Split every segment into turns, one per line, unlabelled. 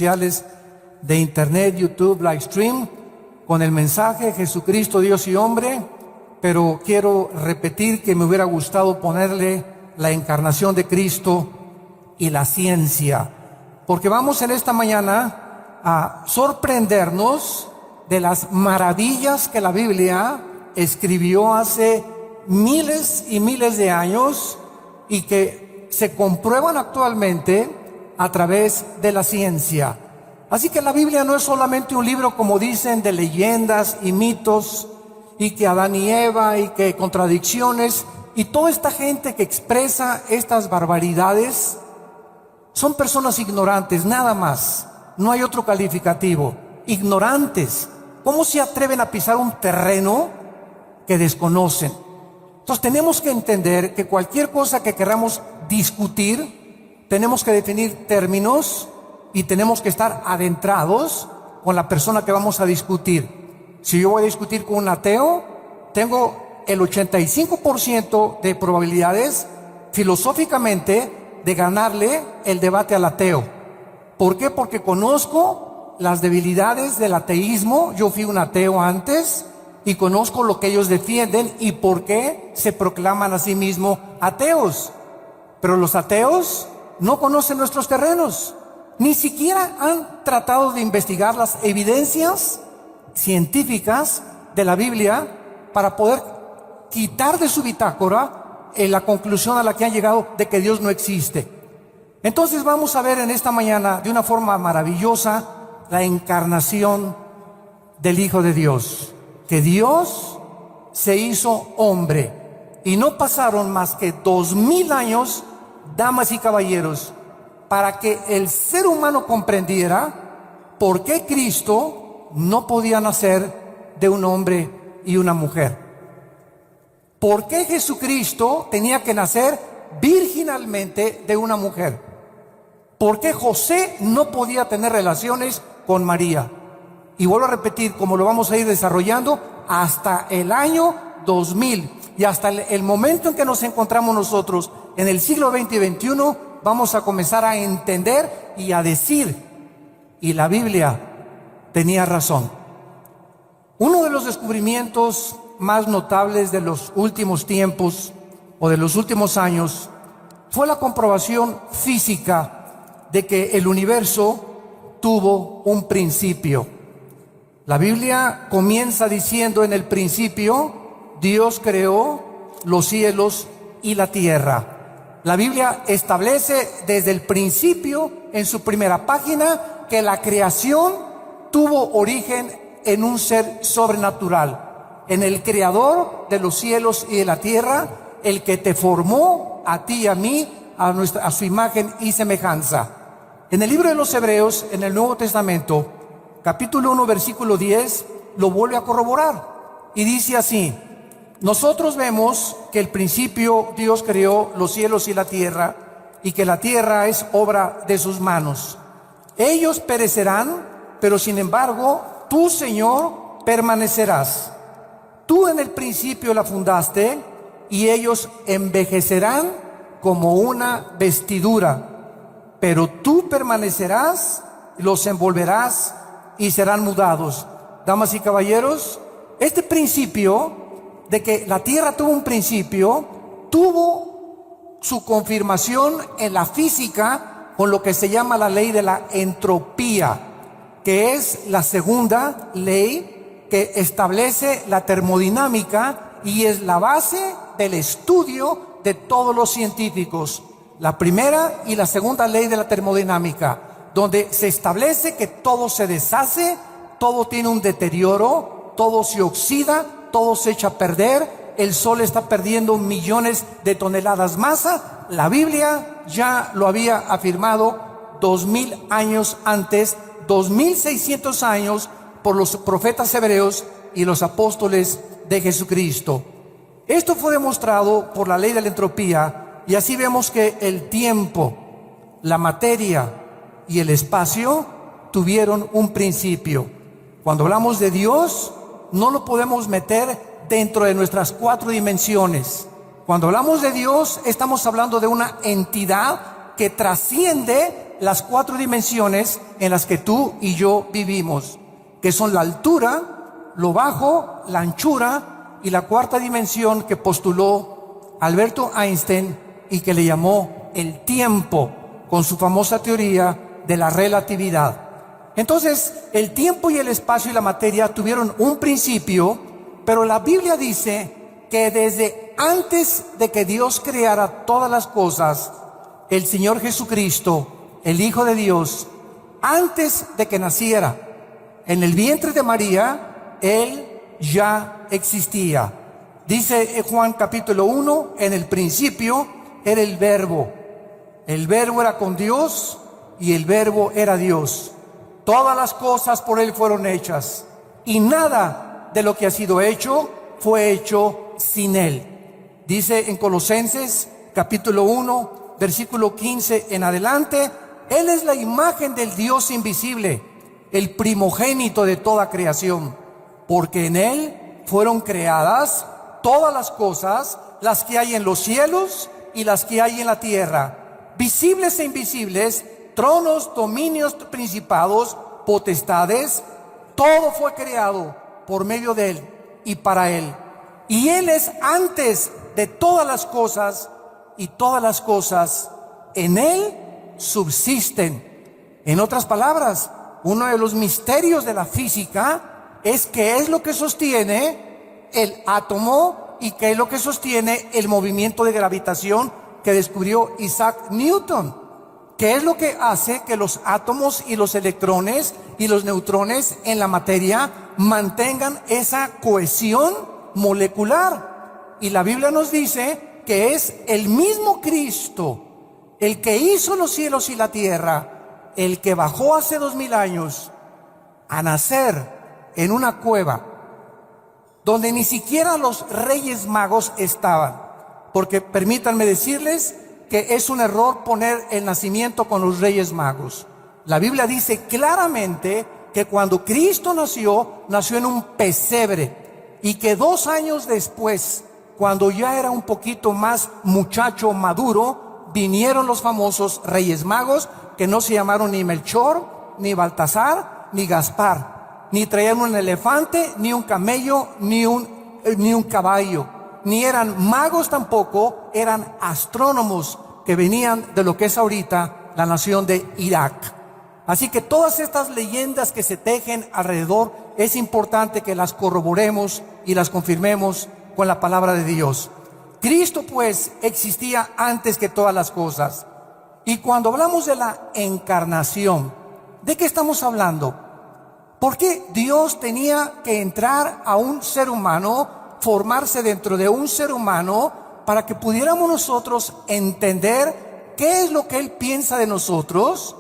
sociales de internet, YouTube, Livestream, con el mensaje Jesucristo, Dios y hombre, pero quiero repetir que me hubiera gustado ponerle la encarnación de Cristo y la ciencia, porque vamos en esta mañana a sorprendernos de las maravillas que la Biblia escribió hace miles y miles de años y que se comprueban actualmente a través de la ciencia. Así que la Biblia no es solamente un libro, como dicen, de leyendas y mitos, y que Adán y Eva, y que contradicciones, y toda esta gente que expresa estas barbaridades son personas ignorantes, nada más. No hay otro calificativo. Ignorantes. ¿Cómo se atreven a pisar un terreno que desconocen? Entonces tenemos que entender que cualquier cosa que queramos discutir, tenemos que definir términos y tenemos que estar adentrados con la persona que vamos a discutir. Si yo voy a discutir con un ateo, tengo el 85% de probabilidades filosóficamente de ganarle el debate al ateo. ¿Por qué? Porque conozco las debilidades del ateísmo. Yo fui un ateo antes y conozco lo que ellos defienden y por qué se proclaman a sí mismos ateos. Pero los ateos no conocen nuestros terrenos, ni siquiera han tratado de investigar las evidencias científicas de la Biblia para poder quitar de su bitácora la conclusión a la que han llegado de que Dios no existe. Entonces vamos a ver en esta mañana de una forma maravillosa la encarnación del Hijo de Dios, que Dios se hizo hombre y no pasaron más que 2000 años, damas y caballeros, para que el ser humano comprendiera por qué Cristo no podía nacer de un hombre y una mujer. ¿Por qué Jesucristo tenía que nacer virginalmente de una mujer? ¿Por qué José no podía tener relaciones con María? Y vuelvo a repetir, como lo vamos a ir desarrollando, hasta el año 2000 y hasta el momento en que nos encontramos nosotros en el siglo XX y XXI, vamos a comenzar a entender y a decir, y la Biblia tenía razón. Uno de los descubrimientos más notables de los últimos tiempos o de los últimos años fue la comprobación física de que el universo tuvo un principio. La Biblia comienza diciendo: en el principio Dios creó los cielos y la tierra. La Biblia establece desde el principio, en su primera página, que la creación tuvo origen en un ser sobrenatural, en el creador de los cielos y de la tierra, el que te formó a ti y a mí a su imagen y semejanza. En el libro de los Hebreos, en el Nuevo Testamento, capítulo 1, versículo 10, lo vuelve a corroborar y dice así: nosotros vemos que al principio Dios creó los cielos y la tierra, y que la tierra es obra de sus manos. Ellos perecerán, pero sin embargo, tú, Señor, permanecerás. Tú en el principio la fundaste, y ellos envejecerán como una vestidura, pero tú permanecerás, los envolverás y serán mudados. Damas y caballeros, este principio de que la tierra tuvo un principio, tuvo su confirmación en la física con lo que se llama la ley de la entropía, que es la segunda ley que establece la termodinámica y es la base del estudio de todos los científicos. La primera y la segunda ley de la termodinámica, donde se establece que todo se deshace, todo tiene un deterioro, todo se oxida, todo se echa a perder, el sol está perdiendo millones de toneladas masa. La Biblia ya lo había afirmado 2000 años antes, 2600 años por los profetas hebreos y los apóstoles de Jesucristo. Esto fue demostrado por la ley de la entropía, y así vemos que el tiempo, la materia y el espacio tuvieron un principio. Cuando hablamos de Dios, no lo podemos meter dentro de nuestras 4 dimensiones. Cuando hablamos de Dios, estamos hablando de una entidad que trasciende las 4 dimensiones en las que tú y yo vivimos, que son la altura, lo bajo, la anchura y la 4ª dimensión que postuló Alberto Einstein y que le llamó el tiempo, con su famosa teoría de la relatividad. Entonces, el tiempo y el espacio y la materia tuvieron un principio, pero la Biblia dice que desde antes de que Dios creara todas las cosas, el Señor Jesucristo, el Hijo de Dios, antes de que naciera en el vientre de María, Él ya existía. Dice Juan capítulo 1, en el principio era el Verbo era con Dios y el Verbo era Dios. Todas las cosas por Él fueron hechas y nada de lo que ha sido hecho fue hecho sin Él. Dice en Colosenses capítulo 1, versículo 15 en adelante, Él es la imagen del Dios invisible, el primogénito de toda creación, porque en Él fueron creadas todas las cosas, las que hay en los cielos y las que hay en la tierra, visibles e invisibles, tronos, dominios, principados, potestades, todo fue creado por medio de Él y para Él. Y Él es antes de todas las cosas, y todas las cosas en Él subsisten. En otras palabras, uno de los misterios de la física es qué es lo que sostiene el átomo y qué es lo que sostiene el movimiento de gravitación que descubrió Isaac Newton. ¿Qué es lo que hace que los átomos y los electrones y los neutrones en la materia mantengan esa cohesión molecular? Y la Biblia nos dice que es el mismo Cristo, el que hizo los cielos y la tierra, el que bajó hace 2000 años a nacer en una cueva donde ni siquiera los Reyes Magos estaban, porque permítanme decirles que es un error poner el nacimiento con los Reyes Magos. La Biblia dice claramente que cuando Cristo nació, nació en un pesebre, y que 2 años después, cuando ya era un poquito más muchacho maduro, vinieron los famosos Reyes Magos, que no se llamaron ni Melchor, ni Baltasar, ni Gaspar, ni traían un elefante, ni un camello, ni un caballo, ni eran magos tampoco, eran astrónomos que venían de lo que es ahorita la nación de Irak. Así que todas estas leyendas que se tejen alrededor, es importante que las corroboremos y las confirmemos con la palabra de Dios. Cristo pues existía antes que todas las cosas. Y cuando hablamos de la encarnación, ¿de qué estamos hablando? ¿Por qué Dios tenía que entrar a un ser humano, formarse dentro de un ser humano, para que pudiéramos nosotros entender qué es lo que Él piensa de nosotros?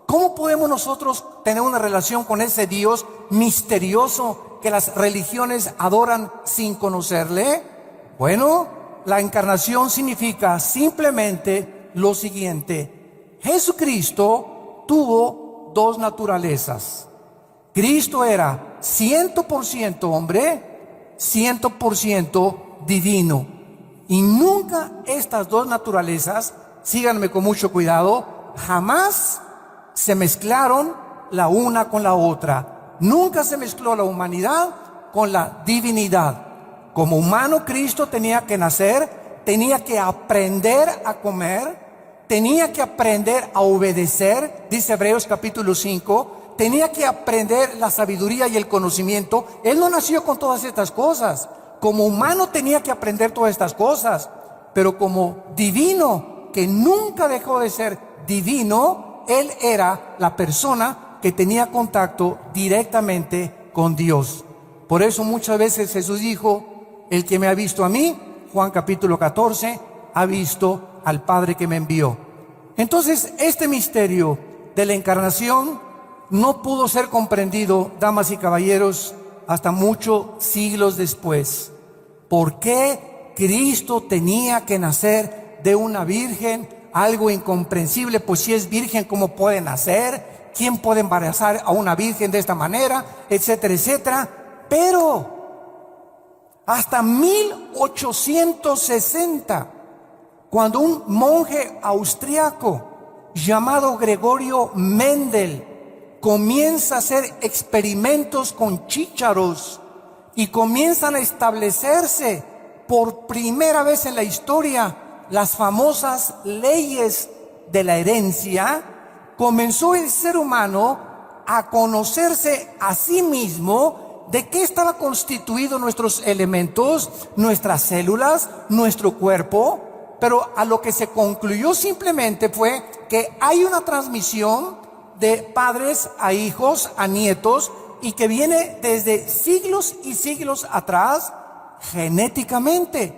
¿Cómo podemos nosotros tener una relación con ese Dios misterioso que las religiones adoran sin conocerle? Bueno, la encarnación significa simplemente lo siguiente: Jesucristo tuvo 2 naturalezas. Cristo era 100% hombre, 100% divino. Y nunca estas 2 naturalezas, síganme con mucho cuidado, jamás se mezclaron la una con la otra. Nunca se mezcló la humanidad con la divinidad. Como humano, Cristo tenía que nacer, tenía que aprender a comer, tenía que aprender a obedecer, dice Hebreos capítulo 5, tenía que aprender la sabiduría y el conocimiento. Él no nació con todas estas cosas. Como humano tenía que aprender todas estas cosas, pero como divino, que nunca dejó de ser divino, Él era la persona que tenía contacto directamente con Dios. Por eso muchas veces Jesús dijo: el que me ha visto a mí, Juan capítulo 14, ha visto al Padre que me envió. Entonces, este misterio de la encarnación no pudo ser comprendido, damas y caballeros, hasta muchos siglos después. ¿Por qué Cristo tenía que nacer de una virgen? Algo incomprensible, pues si es virgen, ¿cómo puede nacer? ¿Quién puede embarazar a una virgen de esta manera? Etcétera, etcétera. Pero hasta 1860, cuando un monje austriaco llamado Gregorio Mendel comienza a hacer experimentos con chícharos y comienzan a establecerse por primera vez en la historia las famosas leyes de la herencia. Comenzó el ser humano a conocerse a sí mismo de qué estaba constituido nuestros elementos, nuestras células, nuestro cuerpo, pero a lo que se concluyó simplemente fue que hay una transmisión de padres a hijos, a nietos, y que viene desde siglos y siglos atrás genéticamente.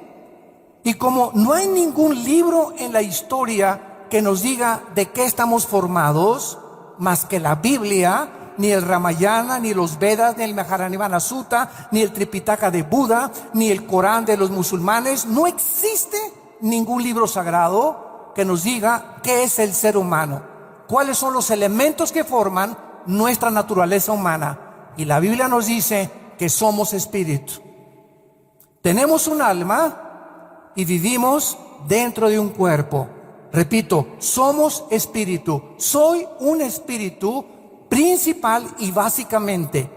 Y como no hay ningún libro en la historia que nos diga de qué estamos formados, más que la Biblia, ni el Ramayana, ni los Vedas, ni el Mahajanivana Sutta, ni el Tripitaka de Buda, ni el Corán de los musulmanes, no existe ningún libro sagrado que nos diga qué es el ser humano, cuáles son los elementos que forman nuestra naturaleza humana. Y la Biblia nos dice que somos espíritu. Tenemos un alma y vivimos dentro de un cuerpo. Repito, somos espíritu. Soy un espíritu principal y básicamente,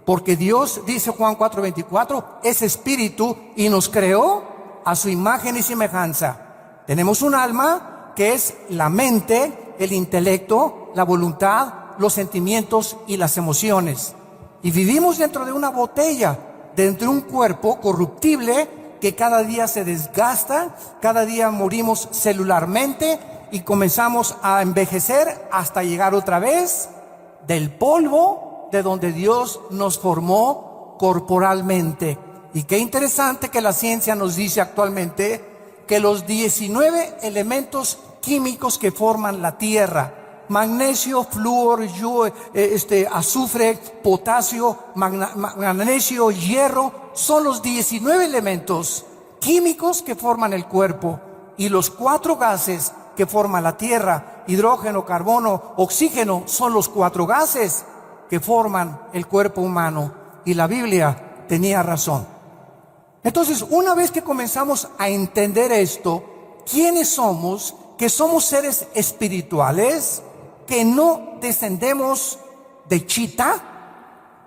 porque Dios, dice Juan 4:24, es espíritu y nos creó a su imagen y semejanza. Tenemos un alma que es la mente, el intelecto, la voluntad, los sentimientos y las emociones. Y vivimos dentro de una botella, dentro de un cuerpo corruptible que cada día se desgasta, cada día morimos celularmente y comenzamos a envejecer hasta llegar otra vez del polvo de donde Dios nos formó corporalmente. Y qué interesante que la ciencia nos dice actualmente que los 19 elementos químicos que forman la Tierra, magnesio, flúor, azufre, potasio, magnesio, hierro, son los 19 elementos químicos que forman el cuerpo. Y los 4 gases que forman la Tierra, hidrógeno, carbono, oxígeno, son los 4 gases que forman el cuerpo humano. Y la Biblia tenía razón. Entonces, una vez que comenzamos a entender esto, ¿quiénes somos? Que somos seres espirituales, que no descendemos de chita,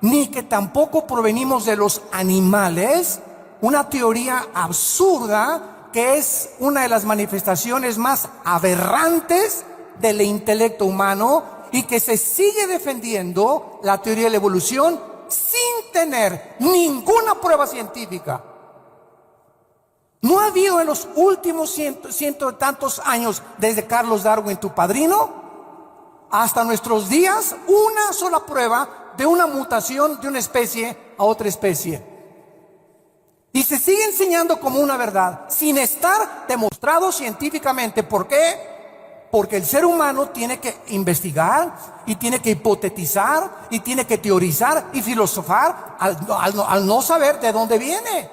ni que tampoco provenimos de los animales, una teoría absurda que es una de las manifestaciones más aberrantes del intelecto humano y que se sigue defendiendo la teoría de la evolución sin tener ninguna prueba científica. ¿No ha habido en los últimos ciento de tantos años, desde Carlos Darwin, tu padrino, hasta nuestros días, una sola prueba de una mutación de una especie a otra especie? Y se sigue enseñando como una verdad, sin estar demostrado científicamente. ¿Por qué? Porque el ser humano tiene que investigar, y tiene que hipotetizar, y tiene que teorizar y filosofar al no saber de dónde viene.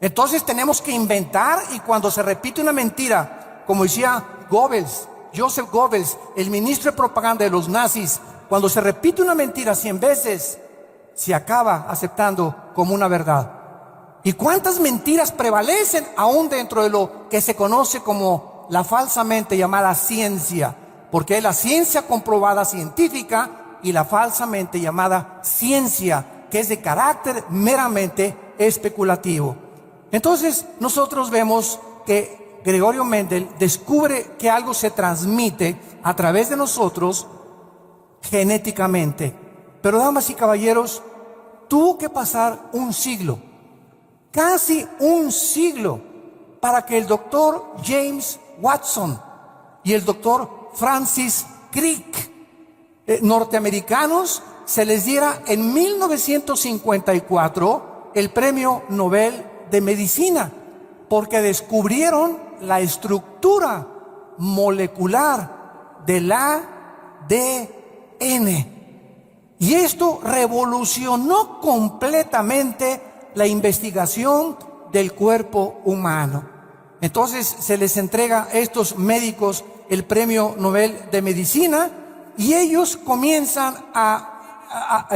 Entonces tenemos que inventar, y cuando se repite una mentira, como decía Goebbels, Joseph Goebbels, el ministro de propaganda de los nazis, cuando se repite una mentira 100 veces, se acaba aceptando como una verdad. ¿Y cuántas mentiras prevalecen aún dentro de lo que se conoce como la falsamente llamada ciencia? Porque hay la ciencia comprobada científica y la falsamente llamada ciencia, que es de carácter meramente especulativo. Entonces nosotros vemos que Gregorio Mendel descubre que algo se transmite a través de nosotros genéticamente. Pero, damas y caballeros, tuvo que pasar un siglo, casi un siglo, para que el doctor James Watson y el doctor Francis Crick, norteamericanos, se les diera en 1954 el premio Nobel de Medicina, porque descubrieron la estructura molecular del ADN. Y esto revolucionó completamente la investigación del cuerpo humano. Entonces se les entrega a estos médicos el premio Nobel de Medicina, y ellos comienzan a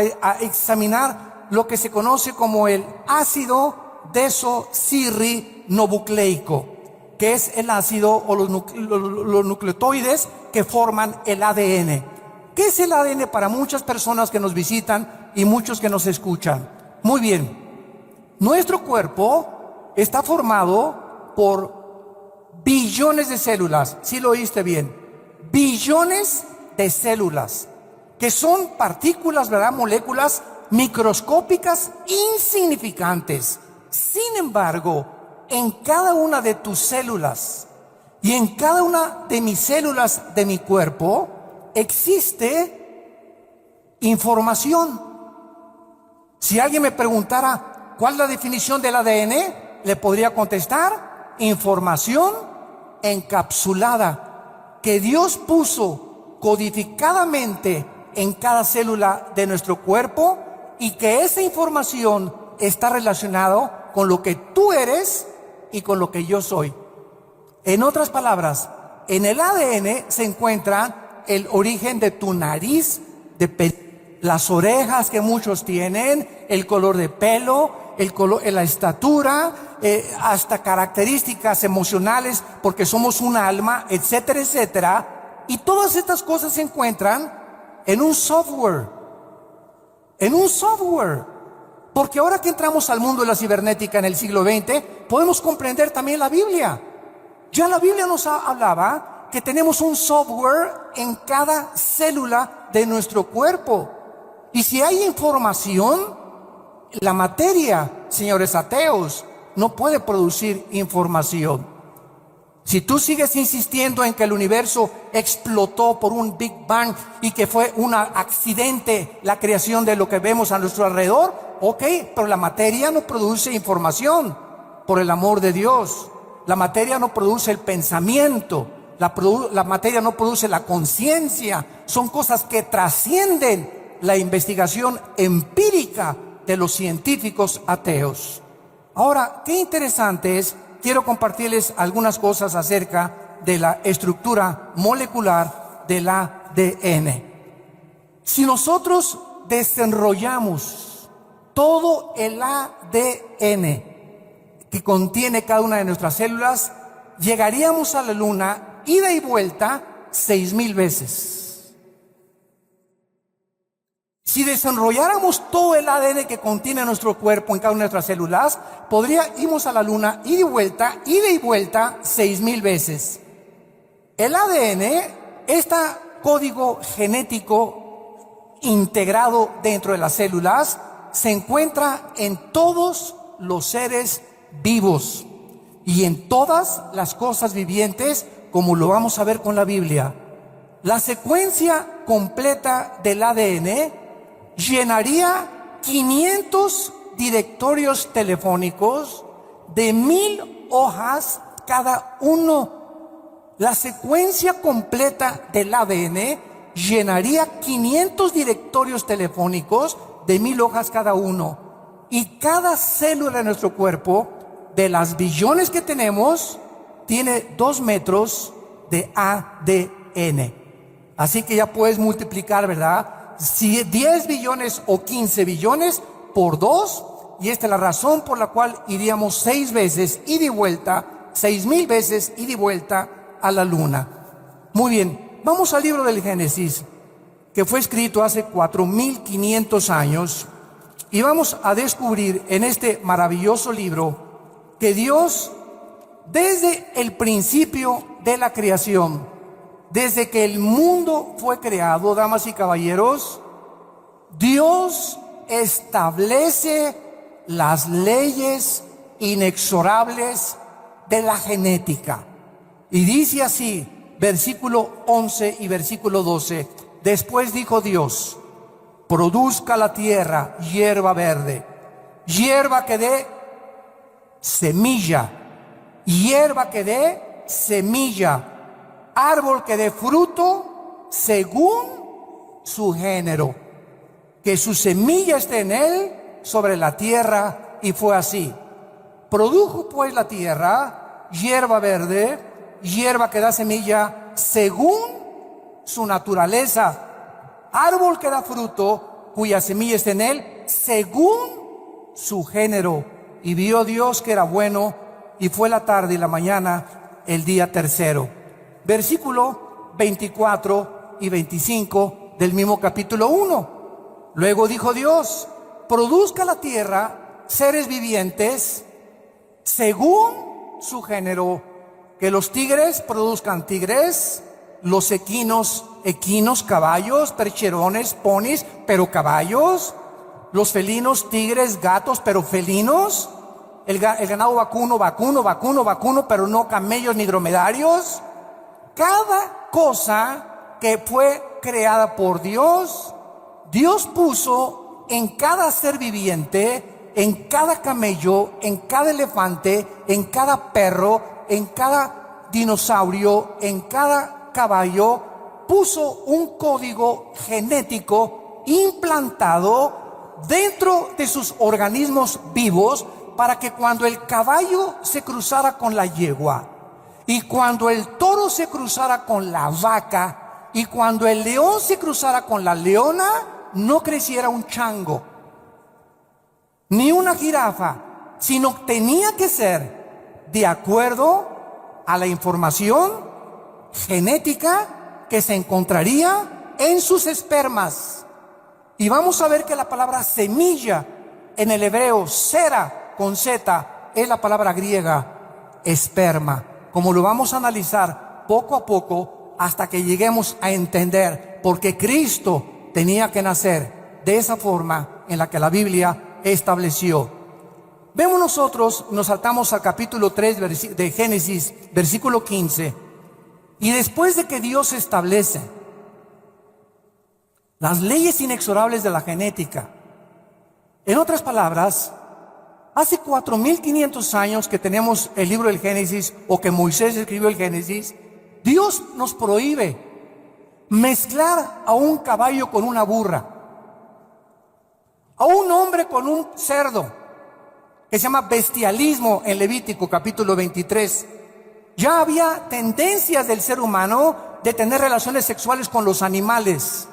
examinar lo que se conoce como el ácido desoxirribonucleico. que es el ácido o los nucleotides que forman el ADN. ¿Qué es el ADN para muchas personas que nos visitan y muchos que nos escuchan? Muy bien, nuestro cuerpo está formado por billones de células. ¿Sí lo oíste bien? Billones de células, que son partículas, ¿verdad? Moléculas microscópicas insignificantes. Sin embargo, en cada una de tus células y en cada una de mis células de mi cuerpo existe información. Si alguien me preguntara cuál es la definición del ADN, le podría contestar: información encapsulada que Dios puso codificadamente en cada célula de nuestro cuerpo, y que esa información está relacionada con lo que tú eres y con lo que yo soy. En otras palabras, en el ADN se encuentra el origen de tu nariz, las orejas que muchos tienen, el color de pelo, la estatura, hasta características emocionales, porque somos un alma, etcétera, etcétera. Y todas estas cosas se encuentran en un software. Porque ahora que entramos al mundo de la cibernética en el siglo XX, podemos comprender también la Biblia. Ya la Biblia nos hablaba que tenemos un software en cada célula de nuestro cuerpo. Y si hay información, la materia, señores ateos, no puede producir información. Si tú sigues insistiendo en que el universo explotó por un Big Bang y que fue un accidente la creación de lo que vemos a nuestro alrededor, ok, pero la materia no produce información, por el amor de Dios. La materia no produce el pensamiento, la materia no produce la conciencia. Son cosas que trascienden la investigación empírica de los científicos ateos. Ahora, qué interesante es. Quiero compartirles algunas cosas acerca de la estructura molecular del ADN. Si nosotros desenrollamos todo el ADN que contiene cada una de nuestras células, llegaríamos a la luna ida y vuelta 6,000 veces. Si desenrolláramos todo el ADN que contiene nuestro cuerpo en cada una de nuestras células, podríamos a la luna ida y vuelta 6,000 veces. El ADN, este código genético integrado dentro de las células, se encuentra en todos los seres vivos y en todas las cosas vivientes, como lo vamos a ver con la Biblia. La secuencia completa del ADN llenaría 500 directorios telefónicos de 1,000 hojas cada uno. La secuencia completa del ADN llenaría 500 directorios telefónicos de 1,000 hojas cada uno. Y cada célula de nuestro cuerpo, de las billones que tenemos, tiene 2 metros de ADN. Así que ya puedes multiplicar, ¿verdad? Si 10 billones o 15 billones por 2, y esta es la razón por la cual iríamos 6 veces ida y vuelta, 6,000 veces ida y vuelta a la luna. Muy bien, vamos al libro del Génesis, que fue escrito hace 4,500 años, y vamos a descubrir en este maravilloso libro que Dios, desde el principio de la creación, desde que el mundo fue creado, damas y caballeros, Dios establece las leyes inexorables de la genética. Y dice así, versículo 11 y versículo 12, después dijo Dios: produzca la tierra hierba verde, hierba que dé semilla, hierba que dé semilla, árbol que dé fruto según su género, que su semilla esté en él sobre la tierra. Y fue así. Produjo pues la tierra hierba verde, hierba que da semilla según su naturaleza, árbol que da fruto cuya semilla esté en él según su género. Y vio Dios que era bueno, y fue la tarde y la mañana el día tercero. Versículo 24 y 25 del mismo capítulo 1. Luego dijo Dios: produzca la tierra seres vivientes según su género, que los tigres produzcan tigres, los equinos, caballos, percherones, ponis, pero caballos, los felinos, tigres, gatos, pero felinos, el ganado vacuno, pero no camellos ni dromedarios. Cada cosa que fue creada por Dios, Dios puso en cada ser viviente, en cada camello, en cada elefante, en cada perro, en cada dinosaurio, en cada caballo, puso un código genético implantado dentro de sus organismos vivos, para que cuando el caballo se cruzara con la yegua, y cuando el toro se cruzara con la vaca, y cuando el león se cruzara con la leona, no creciera un chango ni una jirafa, sino tenía que ser de acuerdo a la información genética que se encontraría en sus espermas. Y vamos a ver que la palabra semilla en el hebreo, sera con Z, es la palabra griega esperma, como lo vamos a analizar poco a poco hasta que lleguemos a entender por qué Cristo tenía que nacer de esa forma en la que la Biblia estableció. Vemos nosotros, nos saltamos al capítulo 3 de Génesis, versículo 15, y después de que Dios establece las leyes inexorables de la genética, en otras palabras, hace 4,500 años que tenemos el libro del Génesis, o que Moisés escribió el Génesis, Dios nos prohíbe mezclar a un caballo con una burra, a un hombre con un cerdo, que se llama bestialismo en Levítico capítulo 23. Ya había tendencias del ser humano de tener relaciones sexuales con los animales,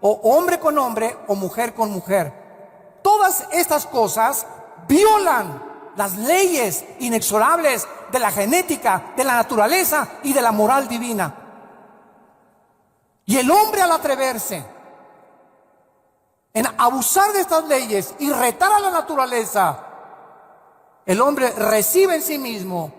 o hombre con hombre o mujer con mujer. Todas estas cosas violan las leyes inexorables de la genética, de la naturaleza y de la moral divina. Y el hombre, al atreverse en abusar de estas leyes y retar a la naturaleza, el hombre recibe en sí mismo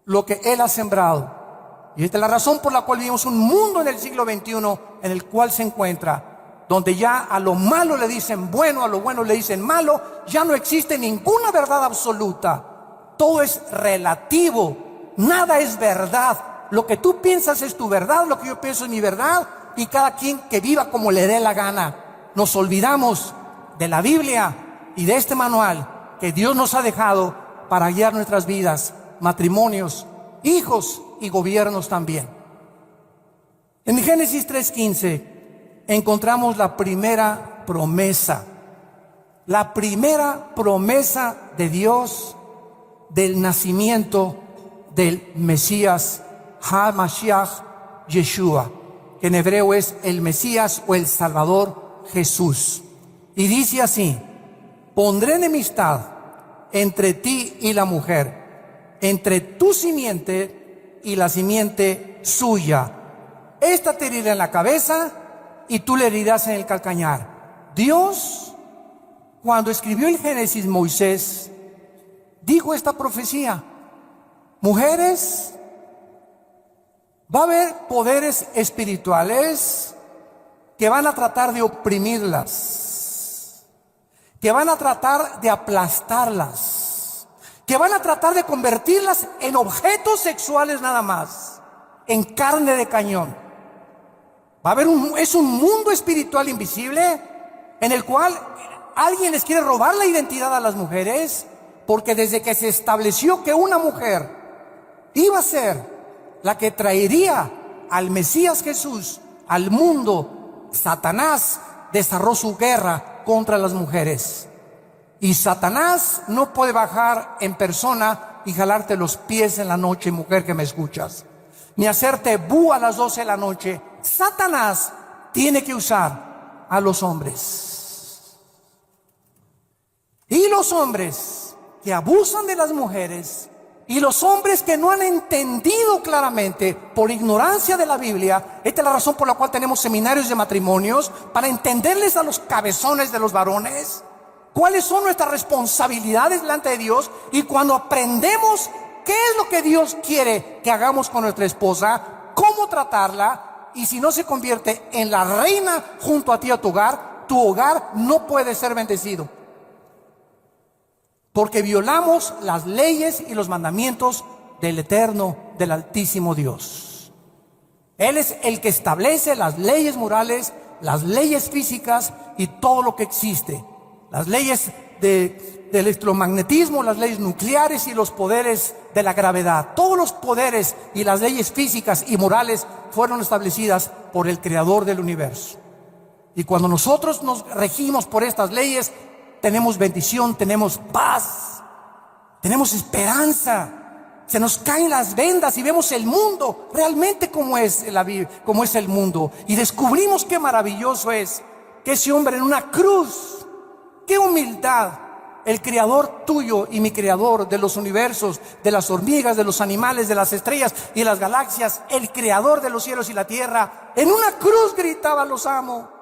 lo que él ha sembrado. Y esta es la razón por la cual vivimos un mundo en el siglo XXI en el cual se encuentra, donde ya a lo malo le dicen bueno, a lo bueno le dicen malo. Ya no existe ninguna verdad absoluta. Todo es relativo. Nada es verdad. Lo que tú piensas es tu verdad, lo que yo pienso es mi verdad, y cada quien que viva como le dé la gana. Nos olvidamos de la Biblia y de este manual que Dios nos ha dejado para guiar nuestras vidas, matrimonios, hijos y gobiernos también. En Génesis 3:15 encontramos la primera promesa de Dios del nacimiento del Mesías, HaMashiach Yeshua, que en hebreo es el Mesías o el Salvador Jesús. Y dice así: pondré enemistad entre ti y la mujer, entre tu simiente y la simiente suya. Esta te herirá en la cabeza y tú le herirás en el calcañar. Dios, cuando escribió el Génesis, Moisés dijo esta profecía: mujeres, va a haber poderes espirituales que van a tratar de oprimirlas, que van a tratar de aplastarlas, que van a tratar de convertirlas en objetos sexuales nada más, en carne de cañón. Va a haber es un mundo espiritual invisible en el cual alguien les quiere robar la identidad a las mujeres, porque desde que se estableció que una mujer iba a ser la que traería al Mesías Jesús al mundo, Satanás desarrolló su guerra contra las mujeres. Y Satanás no puede bajar en persona y jalarte los pies en la noche, mujer que me escuchas, ni hacerte bu a las 12 de la noche. Satanás tiene que usar a los hombres. Y los hombres que abusan de las mujeres Y los hombres que no han entendido claramente, por ignorancia de la Biblia, esta es la razón por la cual tenemos seminarios de matrimonios, para entenderles a los cabezones de los varones cuáles son nuestras responsabilidades delante de Dios. Y cuando aprendemos qué es lo que Dios quiere que hagamos con nuestra esposa, cómo tratarla, y si no se convierte en la reina junto a ti a tu hogar no puede ser bendecido. Porque violamos las leyes y los mandamientos del eterno, del altísimo Dios. Él es el que establece las leyes morales, las leyes físicas y todo lo que existe. Las leyes del electromagnetismo, las leyes nucleares y los poderes de la gravedad. Todos los poderes y las leyes físicas y morales fueron establecidas por el Creador del universo. Y cuando nosotros nos regimos por estas leyes, tenemos bendición, tenemos paz, tenemos esperanza. Se nos caen las vendas y vemos el mundo realmente como es el mundo. Y descubrimos qué maravilloso es que ese hombre en una cruz, qué humildad. El Creador tuyo y mi Creador de los universos, de las hormigas, de los animales, de las estrellas y las galaxias, el Creador de los cielos y la tierra, en una cruz gritaba: los amo.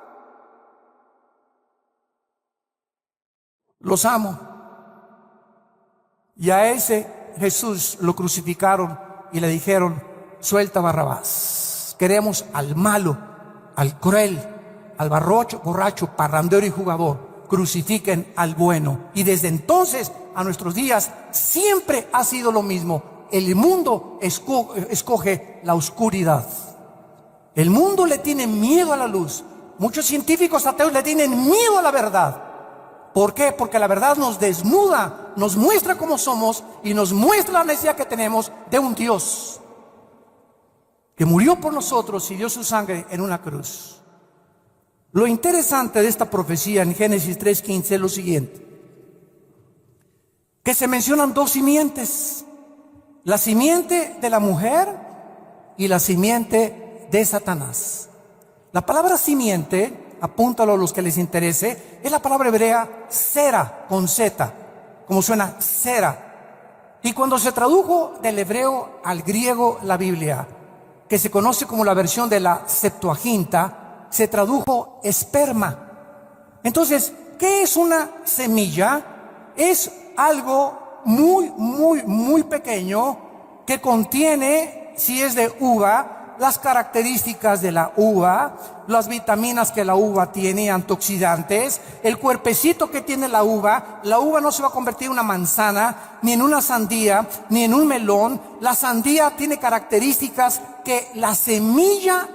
Los amo. Y a ese Jesús lo crucificaron y le dijeron: suelta a Barrabás. Queremos al malo, al cruel, al borracho, parrandero y jugador. Crucifiquen al bueno. Y desde entonces a nuestros días siempre ha sido lo mismo. El mundo escoge la oscuridad. El mundo le tiene miedo a la luz. Muchos científicos ateos le tienen miedo a la verdad. ¿Por qué? Porque la verdad nos desnuda, nos muestra cómo somos y nos muestra la necesidad que tenemos de un Dios que murió por nosotros y dio su sangre en una cruz. Lo interesante de esta profecía en Génesis 3:15 es lo siguiente: que se mencionan dos simientes, la simiente de la mujer y la simiente de Satanás. La palabra simiente, apúntalo a los que les interese, es la palabra hebrea sera, con Z, como suena sera. Y cuando se tradujo del hebreo al griego la Biblia, que se conoce como la versión de la Septuaginta, se tradujo esperma. Entonces, ¿qué es una semilla? Es algo muy pequeño que contiene, si es de uva, las características de la uva, las vitaminas que la uva tiene, antioxidantes, el cuerpecito que tiene la uva. La uva no se va a convertir en una manzana, ni en una sandía, ni en un melón. La sandía tiene características que la semilla,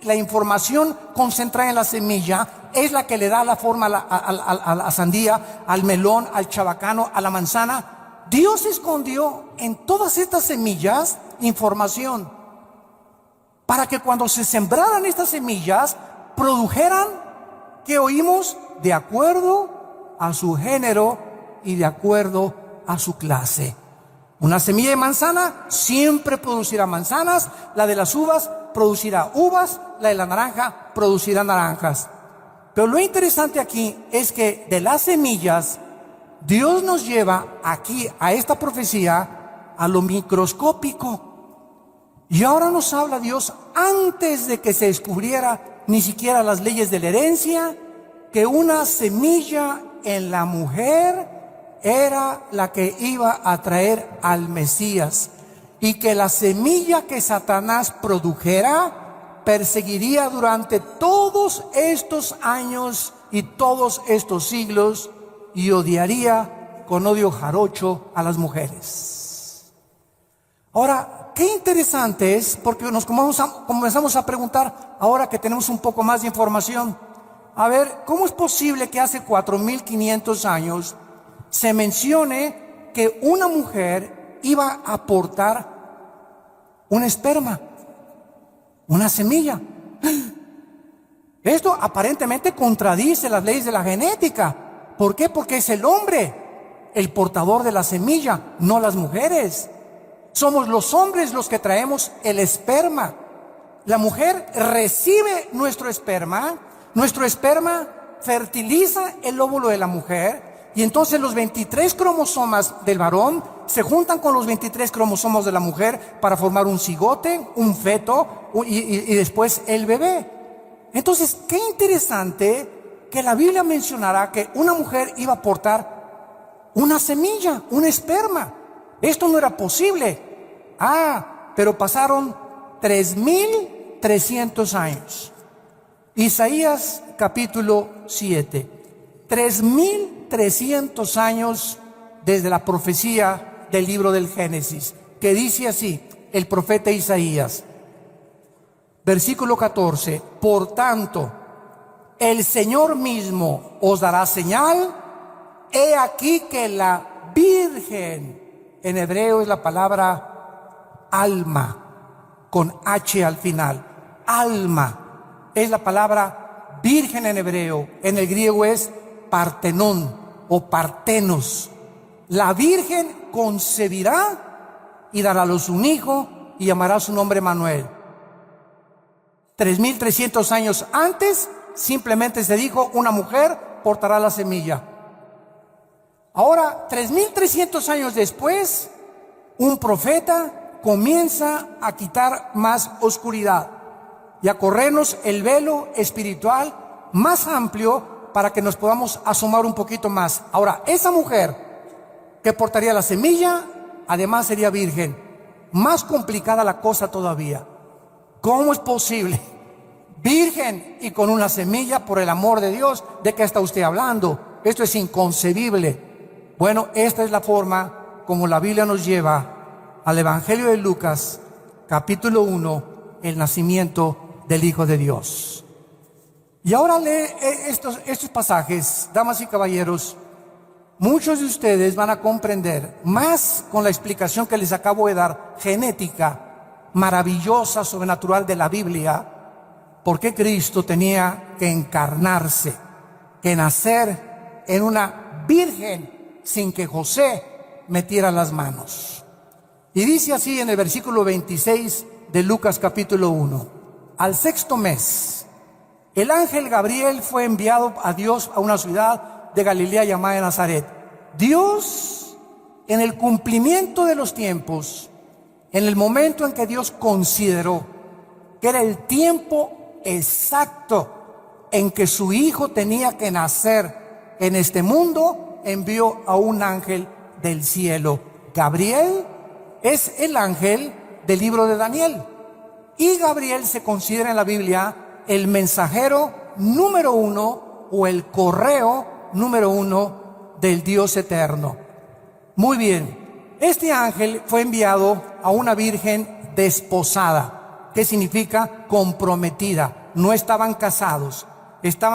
la información concentrada en la semilla, es la que le da la forma a la sandía, al melón, al chabacano, a la manzana. Dios escondió en todas estas semillas información para que cuando se sembraran estas semillas produjeran, que oímos, de acuerdo a su género y de acuerdo a su clase. Una semilla de manzana siempre producirá manzanas, la de las uvas producirá uvas, la de la naranja producirá naranjas. Pero lo interesante aquí es que de las semillas Dios nos lleva aquí a esta profecía a lo microscópico. Y ahora nos habla Dios, antes de que se descubriera ni siquiera las leyes de la herencia, que una semilla en la mujer era la que iba a traer al Mesías, y que la semilla que Satanás produjera perseguiría durante todos estos años y todos estos siglos, y odiaría con odio jarocho a las mujeres. Ahora, qué interesante es, porque nos comenzamos a preguntar, ahora que tenemos un poco más de información, a ver, ¿cómo es posible que hace 4.500 años se mencione que una mujer iba a aportar un esperma, una semilla? Esto aparentemente contradice las leyes de la genética. ¿Por qué? Porque es el hombre el portador de la semilla, no las mujeres. Somos los hombres los que traemos el esperma. La mujer recibe nuestro esperma fertiliza el óvulo de la mujer, y entonces los 23 cromosomas del varón se juntan con los 23 cromosomas de la mujer para formar un cigote, un feto y después el bebé. Entonces, qué interesante que la Biblia mencionará que una mujer iba a portar una semilla, un esperma. Esto no era posible. Pero pasaron 3,300 años. Isaías capítulo 7. 3,300 años desde la profecía del libro del Génesis, que dice así, el profeta Isaías, versículo 14, por tanto, el Señor mismo os dará señal, he aquí que la Virgen, en hebreo es la palabra alma, con H al final, alma, es la palabra virgen en hebreo, en el griego es partenón o partenos. La Virgen concebirá y dará a luz un hijo y llamará su nombre Manuel. 3,300 años antes, simplemente se dijo, una mujer portará la semilla. Ahora, 3,300 años después, un profeta comienza a quitar más oscuridad y a corrernos el velo espiritual más amplio para que nos podamos asomar un poquito más. Ahora, esa mujer que portaría la semilla, además sería virgen. Más complicada la cosa todavía. ¿Cómo es posible? Virgen y con una semilla, por el amor de Dios, ¿de qué está usted hablando? Esto es inconcebible. Bueno, esta es la forma como la Biblia nos lleva al Evangelio de Lucas, capítulo 1, el nacimiento del Hijo de Dios. Y ahora lee estos pasajes, damas y caballeros. Muchos de ustedes van a comprender más con la explicación que les acabo de dar, genética, maravillosa, sobrenatural de la Biblia, por qué Cristo tenía que encarnarse, que nacer en una virgen sin que José metiera las manos. Y dice así en el versículo 26 de Lucas capítulo 1, al sexto mes, el ángel Gabriel fue enviado a Dios a una ciudad de Galilea llamada Nazaret. Dios, en el cumplimiento de los tiempos, en el momento en que Dios consideró que era el tiempo exacto en que su hijo tenía que nacer en este mundo, envió a un ángel del cielo. Gabriel es el ángel del libro de Daniel. Y Gabriel se considera en la Biblia el mensajero número 1 o el correo número 1 del Dios eterno. Muy bien, este ángel fue enviado a una virgen desposada, que significa comprometida. No estaban casados,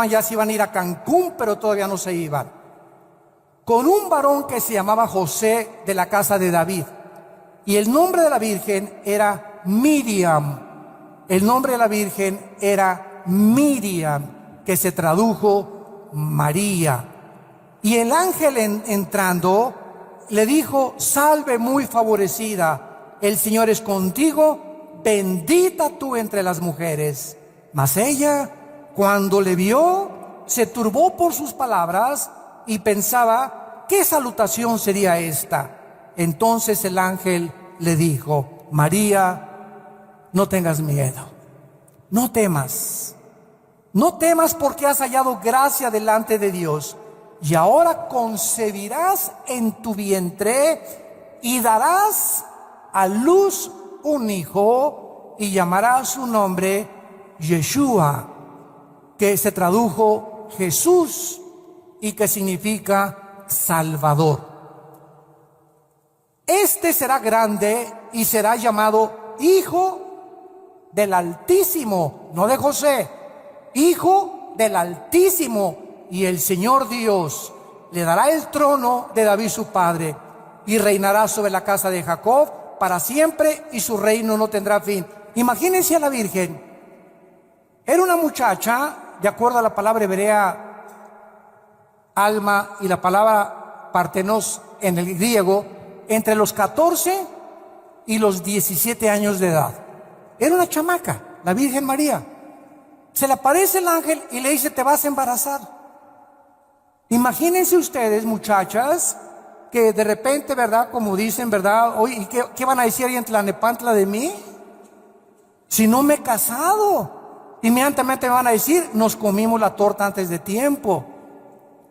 ya se iban a ir a Cancún, pero todavía no se iban. Con un varón que se llamaba José, de la casa de David. Y el nombre de la virgen era Miriam. El nombre de la virgen era Miriam, que se tradujo María. Y el ángel entrando le dijo: salve muy favorecida, el Señor es contigo, bendita tú entre las mujeres. Mas ella, cuando le vio, se turbó por sus palabras y pensaba: ¿qué salutación sería esta? Entonces el ángel le dijo: María, no tengas miedo, no temas porque has hallado gracia delante de Dios, y ahora concebirás en tu vientre y darás a luz un hijo y llamarás su nombre Yeshua, que se tradujo Jesús y que significa Salvador. Este será grande y será llamado Hijo del Altísimo, no de José, Hijo del Altísimo, y el Señor Dios le dará el trono de David su padre, y reinará sobre la casa de Jacob para siempre, y su reino no tendrá fin. Imagínense a la Virgen. Era una muchacha, de acuerdo a la palabra hebrea alma y la palabra partenos en el griego, entre los 14 y los 17 años de edad. Era una chamaca, la Virgen María. Se le aparece el ángel y le dice: te vas a embarazar. Imagínense ustedes, muchachas, que de repente, ¿verdad? Como dicen, ¿verdad? Oye, ¿y qué van a decir ahí en Tlalnepantla de mí? Si no me he casado. Inmediatamente me van a decir, nos comimos la torta antes de tiempo.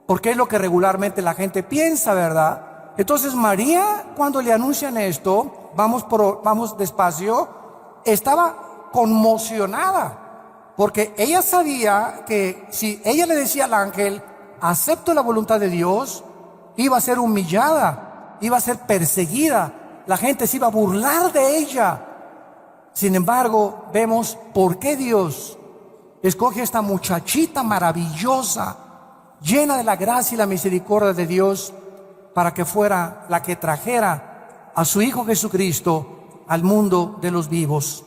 Porque es lo que regularmente la gente piensa, ¿verdad? Entonces María, cuando le anuncian esto, vamos despacio, estaba conmocionada. Porque ella sabía que si ella le decía al ángel, acepto la voluntad de Dios, iba a ser humillada, iba a ser perseguida, la gente se iba a burlar de ella. Sin embargo, vemos por qué Dios escoge a esta muchachita maravillosa, llena de la gracia y la misericordia de Dios, para que fuera la que trajera a su Hijo Jesucristo al mundo de los vivos.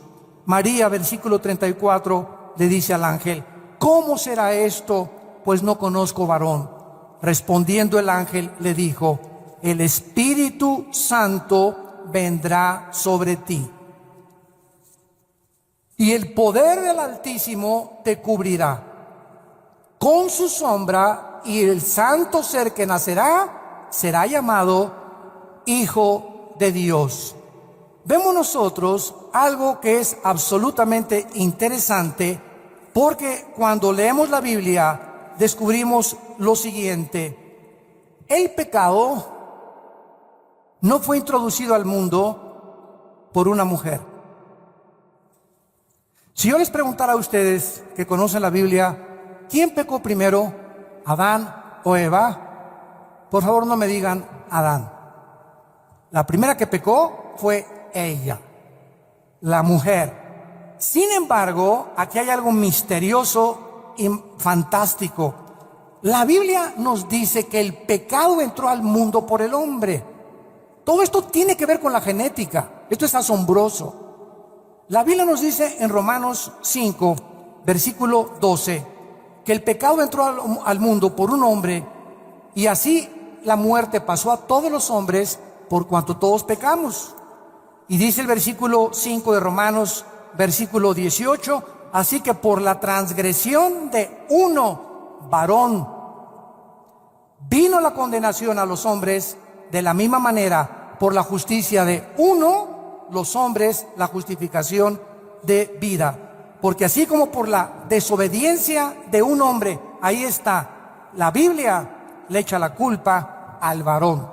María, versículo 34, le dice al ángel, ¿cómo será esto? Pues no conozco varón. Respondiendo el ángel le dijo, el Espíritu Santo vendrá sobre ti, y el poder del Altísimo te cubrirá con su sombra, y el santo ser que nacerá será llamado Hijo de Dios. Vemos nosotros algo que es absolutamente interesante, porque cuando leemos la Biblia descubrimos lo siguiente: el pecado no fue introducido al mundo por una mujer. Si yo les preguntara a ustedes que conocen la Biblia, ¿quién pecó primero, Adán o Eva? Por favor, no me digan Adán. La primera que pecó fue ella, la mujer. Sin embargo, aquí hay algo misterioso y fantástico. La Biblia nos dice que el pecado entró al mundo por el hombre. Todo esto tiene que ver con la genética. Esto es asombroso. La Biblia nos dice en Romanos 5, versículo 12, que el pecado entró al mundo por un hombre, y así la muerte pasó a todos los hombres por cuanto todos pecamos. Y dice el versículo 5 de Romanos, versículo 18, así que por la transgresión de uno, varón, vino la condenación a los hombres, de la misma manera, por la justicia de uno, los hombres, la justificación de vida. Porque así como por la desobediencia de un hombre, ahí está, la Biblia le echa la culpa al varón.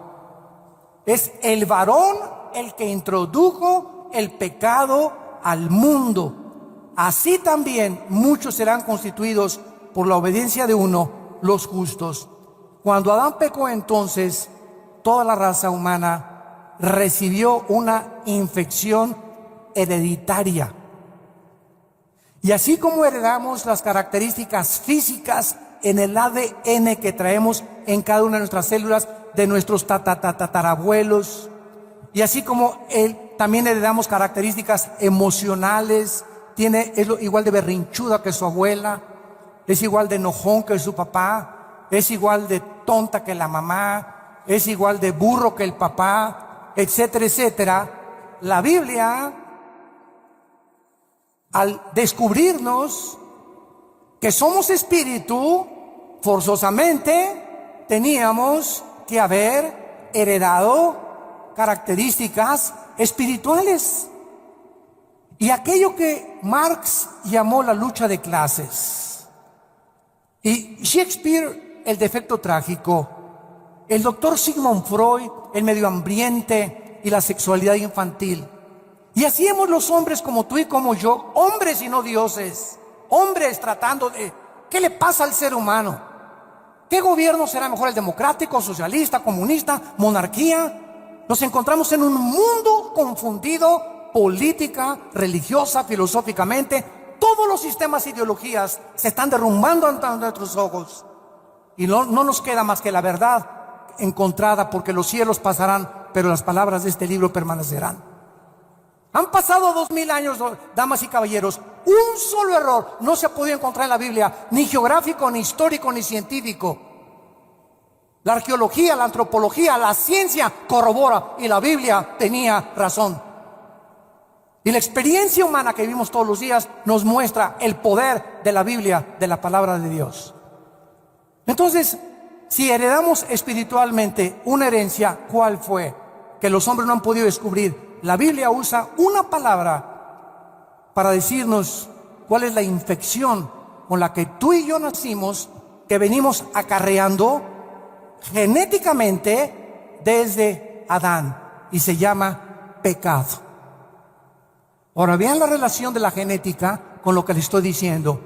Es el varón el que introdujo el pecado al mundo. Así también muchos serán constituidos por la obediencia de uno, los justos. Cuando Adán pecó, entonces toda la raza humana recibió una infección hereditaria. Y así como heredamos las características físicas en el ADN que traemos en cada una de nuestras células de nuestros tatarabuelos, y así como también heredamos características emocionales, es igual de berrinchuda que su abuela, es igual de enojón que su papá, es igual de tonta que la mamá, es igual de burro que el papá, etcétera, etcétera. La Biblia, al descubrirnos que somos espíritu, forzosamente teníamos que haber heredado características espirituales. Y aquello que Marx llamó la lucha de clases, y Shakespeare el defecto trágico, el doctor Sigmund Freud el medio ambiente y la sexualidad infantil. Y así hemos los hombres como tú y como yo, hombres y no dioses, hombres tratando de, ¿qué le pasa al ser humano? ¿Qué gobierno será mejor, el democrático, socialista, comunista, monarquía? Nos encontramos en un mundo confundido, política, religiosa, filosóficamente. Todos los sistemas e ideologías se están derrumbando ante nuestros ojos. Y no nos queda más que la verdad encontrada, porque los cielos pasarán, pero las palabras de este libro permanecerán. Han pasado 2000 años, damas y caballeros. Un solo error no se ha podido encontrar en la Biblia, ni geográfico, ni histórico, ni científico. La arqueología, la antropología, la ciencia corrobora, y la Biblia tenía razón. Y la experiencia humana que vivimos todos los días nos muestra el poder de la Biblia, de la palabra de Dios. Entonces, Si heredamos espiritualmente una herencia, ¿cuál fue? Que los hombres no han podido descubrir. La Biblia usa una palabra para decirnos cuál es la infección con la que tú y yo nacimos, que venimos acarreando genéticamente desde Adán, y se llama pecado. Ahora vean la relación de la genética con lo que les estoy diciendo.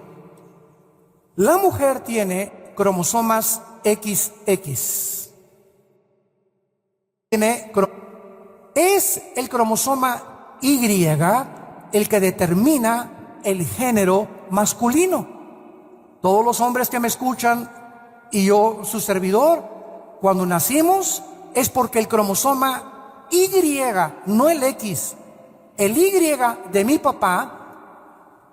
La mujer tiene cromosomas XX. Es el cromosoma Y el que determina el género masculino. Todos los hombres que me escuchan y yo, su servidor, cuando nacimos es porque el cromosoma Y, no el X, el Y de mi papá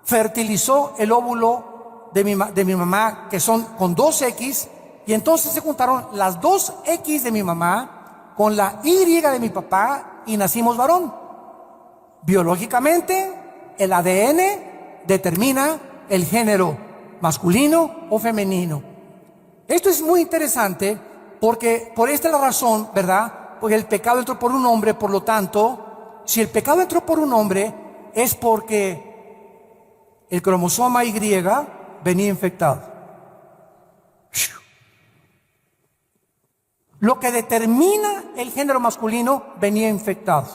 fertilizó el óvulo de mi mamá, que son con 2X, y entonces se juntaron las 2X de mi mamá con la Y de mi papá y nacimos varón. Biológicamente, el ADN determina el género masculino o femenino. Esto es muy interesante porque por esta es la razón, ¿verdad? Porque el pecado entró por un hombre, por lo tanto, si el pecado entró por un hombre es porque el cromosoma Y venía infectado. Lo que determina el género masculino venía infectado.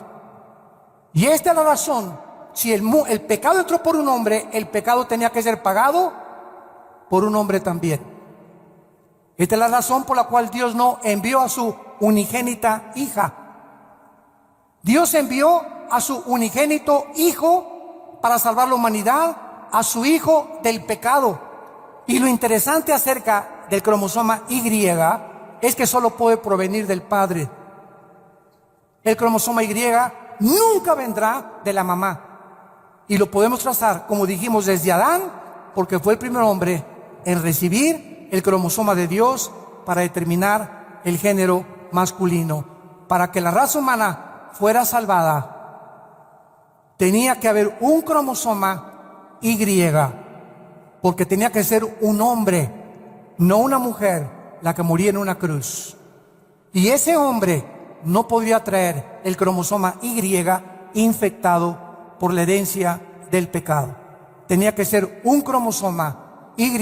Y esta es la razón. Si el pecado entró por un hombre, el pecado tenía que ser pagado por un hombre también. Esta es la razón por la cual Dios no envió a su unigénita hija. Dios envió a su unigénito hijo para salvar la humanidad, a su hijo del pecado. Y lo interesante acerca del cromosoma Y es que solo puede provenir del padre. El cromosoma Y nunca vendrá de la mamá. Y lo podemos trazar, como dijimos, desde Adán, porque fue el primer hombre en recibir el cromosoma de Dios para determinar el género masculino. Para que la raza humana fuera salvada, tenía que haber un cromosoma Y, porque tenía que ser un hombre, no una mujer, la que moría en una cruz. Y ese hombre no podría traer el cromosoma Y infectado por la herencia del pecado. Tenía que ser un cromosoma Y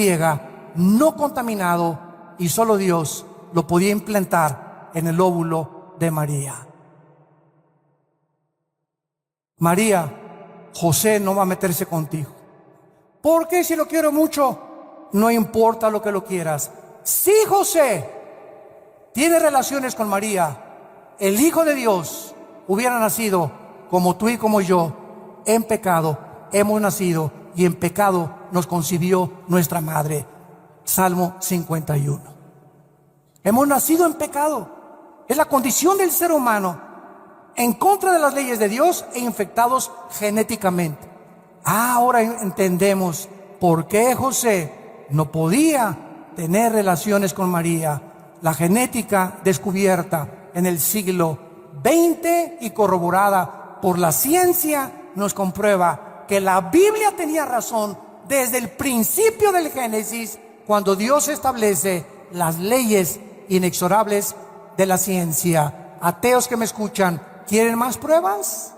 no contaminado, y solo Dios lo podía implantar en el óvulo de María. María, José no va a meterse contigo. ¿Por qué? Si lo quiero mucho, no importa lo que lo quieras. Si José tiene relaciones con María, el Hijo de Dios hubiera nacido como tú y como yo, en pecado hemos nacido y en pecado nos concibió nuestra madre. Salmo 51. Hemos nacido en pecado. Es la condición del ser humano, en contra de las leyes de Dios e infectados genéticamente. Ahora entendemos por qué José no podía tener relaciones con María. La genética descubierta en el siglo XX y corroborada por la ciencia nos comprueba que la Biblia tenía razón desde el principio del Génesis, cuando Dios establece las leyes inexorables de la ciencia. Ateos que me escuchan, ¿quieren más pruebas?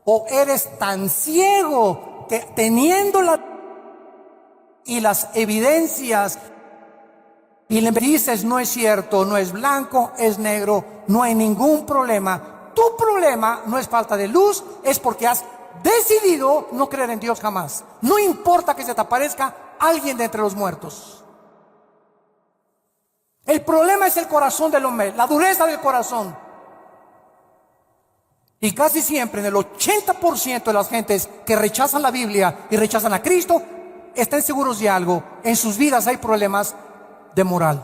¿O eres tan ciego que teniendo las evidencias y le dices no es cierto, no es blanco, es negro, no hay ningún problema? Tu problema no es falta de luz, es porque has decidido no creer en Dios jamás. No importa que se te aparezca alguien de entre los muertos. El problema es el corazón del hombre, la dureza del corazón. Y casi siempre, en el 80% de las gentes que rechazan la Biblia y rechazan a Cristo, estén seguros de algo: en sus vidas hay problemas de moral.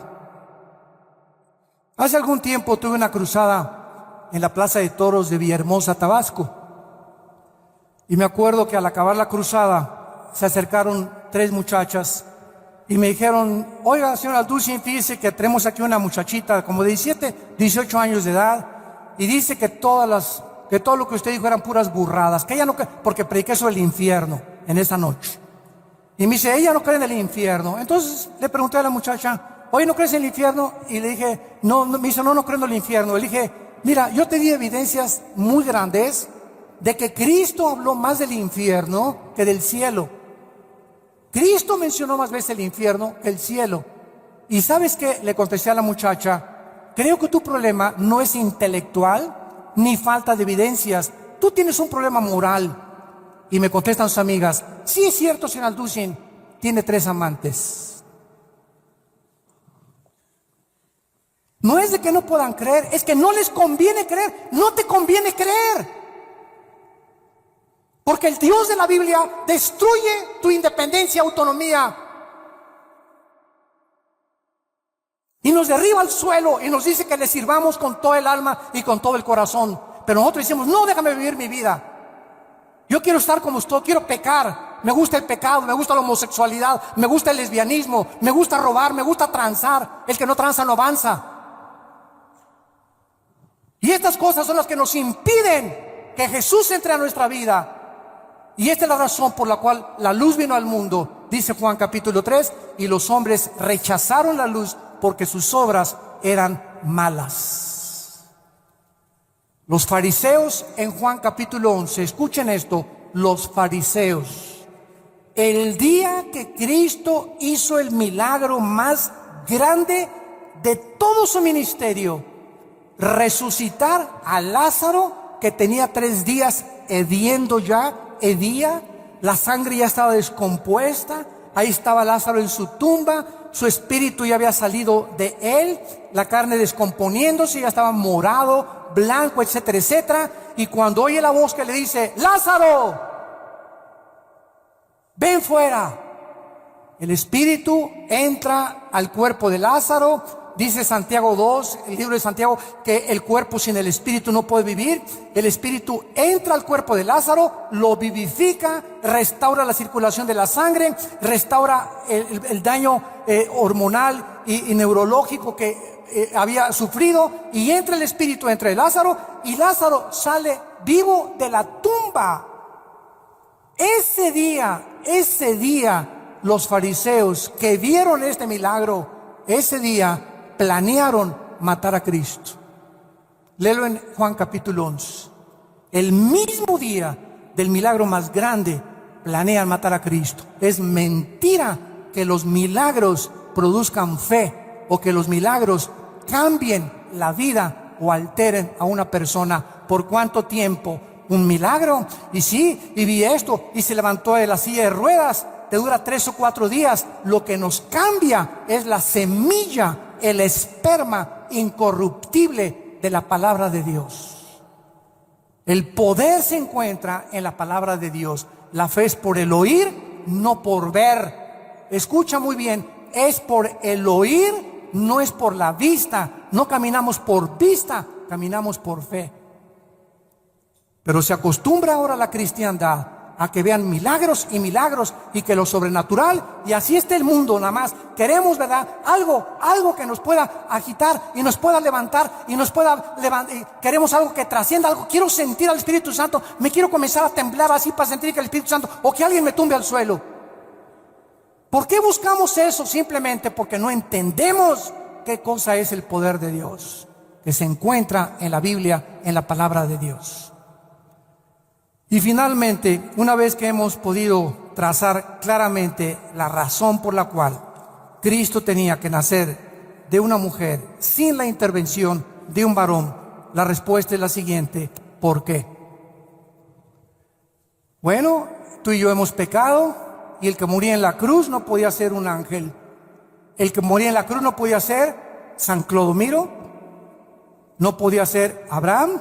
Hace algún tiempo tuve una cruzada en la Plaza de Toros de Villahermosa, Tabasco. Y me acuerdo que al acabar la cruzada se acercaron 3 muchachas y me dijeron: oiga, señora Dulce, fíjese que tenemos aquí una muchachita como de 17, 18 años de edad, y dice que todo lo que usted dijo eran puras burradas, que ella no cree, porque prediqué sobre el infierno en esa noche. Y me dice, ella no cree en el infierno. Entonces le pregunté a la muchacha: oye, ¿no crees en el infierno? Y le dije, no, me dice, no creo en el infierno. Le dije, mira, yo te di evidencias muy grandes de que Cristo habló más del infierno que del cielo. Cristo mencionó más veces el infierno que el cielo. Y ¿sabes qué? Le contesté a la muchacha, creo que tu problema no es intelectual ni falta de evidencias. Tú tienes un problema moral. Y me contestan sus amigas, sí es cierto, señor Alducin, tiene 3 amantes. No es de que no puedan creer, es que no les conviene creer. No te conviene creer, porque el Dios de la Biblia destruye tu independencia, autonomía, y nos derriba al suelo y nos dice que le sirvamos con todo el alma y con todo el corazón. Pero nosotros decimos, no, déjame vivir mi vida. Yo quiero estar como usted, quiero pecar. Me gusta el pecado, me gusta la homosexualidad, me gusta el lesbianismo, me gusta robar, me gusta transar. El que no tranza no avanza. Y estas cosas son las que nos impiden que Jesús entre a nuestra vida. Y esta es la razón por la cual la luz vino al mundo, dice Juan capítulo 3, y los hombres rechazaron la luz porque sus obras eran malas. Los fariseos en Juan capítulo 11, escuchen esto, los fariseos, el día que Cristo hizo el milagro más grande de todo su ministerio, resucitar a Lázaro, que tenía 3 días hedía, la sangre ya estaba descompuesta, ahí estaba Lázaro en su tumba, su espíritu ya había salido de él, la carne descomponiéndose, ya estaba morado, blanco, etcétera, etcétera. Y cuando oye la voz que le dice, Lázaro, ven fuera, el espíritu entra al cuerpo de Lázaro. Dice Santiago 2, el libro de Santiago, que el cuerpo sin el espíritu no puede vivir. El espíritu entra al cuerpo de Lázaro, lo vivifica, restaura la circulación de la sangre, restaura el daño hormonal y neurológico que había sufrido, y entra el espíritu entre Lázaro, y Lázaro sale vivo de la tumba. Ese día, los fariseos que vieron este milagro, ese día planearon matar a Cristo. Léelo en Juan capítulo 11. El mismo día del milagro más grande, planean matar a Cristo. Es mentira que los milagros produzcan fe o que los milagros cambien la vida o alteren a una persona. ¿Por cuánto tiempo? Un milagro. Y sí, y vi esto, y se levantó de la silla de ruedas. Te dura 3 o 4 días. Lo que nos cambia es la semilla, el esperma incorruptible de la palabra de Dios. El poder se encuentra en la palabra de Dios. La fe es por el oír, no por ver. Escucha muy bien, es por el oír, no es por la vista. No caminamos por vista, caminamos por fe. Pero se acostumbra ahora la cristiandad a que vean milagros y que lo sobrenatural, y así está el mundo nada más. Queremos, ¿verdad? Algo que nos pueda agitar y nos pueda levantar y nos pueda levantar. Queremos algo que trascienda algo. Quiero sentir al Espíritu Santo, me quiero comenzar a temblar así para sentir que el Espíritu Santo, o que alguien me tumbe al suelo. ¿Por qué buscamos eso? Simplemente porque no entendemos qué cosa es el poder de Dios, que se encuentra en la Biblia, en la palabra de Dios. Y finalmente, una vez que hemos podido trazar claramente la razón por la cual Cristo tenía que nacer de una mujer sin la intervención de un varón, la respuesta es la siguiente: ¿por qué? Bueno, tú y yo hemos pecado, y el que moría en la cruz no podía ser un ángel. El que moría en la cruz no podía ser San Clodomiro, no podía ser Abraham,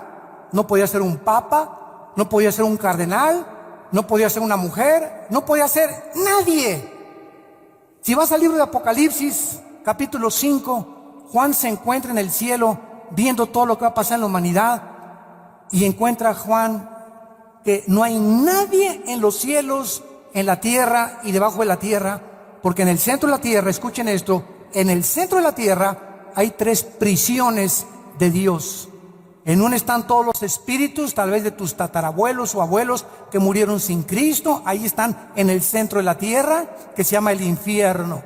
no podía ser un papa, no podía ser un cardenal, no podía ser una mujer, no podía ser nadie. Si vas al libro de Apocalipsis, capítulo 5, Juan se encuentra en el cielo viendo todo lo que va a pasar en la humanidad, y encuentra Juan que no hay nadie en los cielos, en la tierra y debajo de la tierra, porque en el centro de la tierra, escuchen esto, en el centro de la tierra hay 3 prisiones de Dios. En una están todos los espíritus, tal vez de tus tatarabuelos o abuelos que murieron sin Cristo. Ahí están en el centro de la tierra, que se llama el infierno.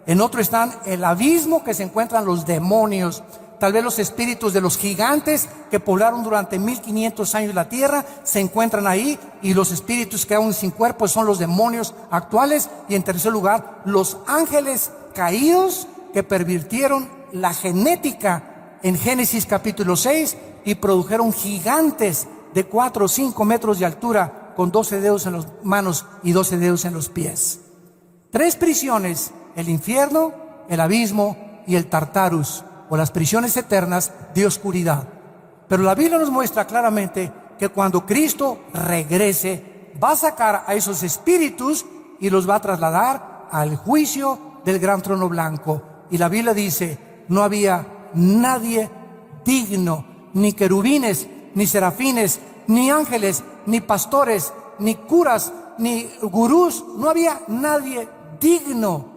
En otro están el abismo, que se encuentran los demonios. Tal vez los espíritus de los gigantes que poblaron durante 1500 años la tierra se encuentran ahí, y los espíritus que aún sin cuerpo son los demonios actuales. Y en tercer lugar, los ángeles caídos que pervirtieron la genética en Génesis capítulo 6 y produjeron gigantes de 4 o 5 metros de altura, con 12 dedos en las manos y 12 dedos en los pies. 3 prisiones: el infierno, el abismo y el Tartarus, o las prisiones eternas de oscuridad. Pero la Biblia nos muestra claramente que cuando Cristo regrese, va a sacar a esos espíritus y los va a trasladar al juicio del gran trono blanco. Y la Biblia dice: no había nadie digno, ni querubines, ni serafines, ni ángeles, ni pastores, ni curas, ni gurús. No había nadie digno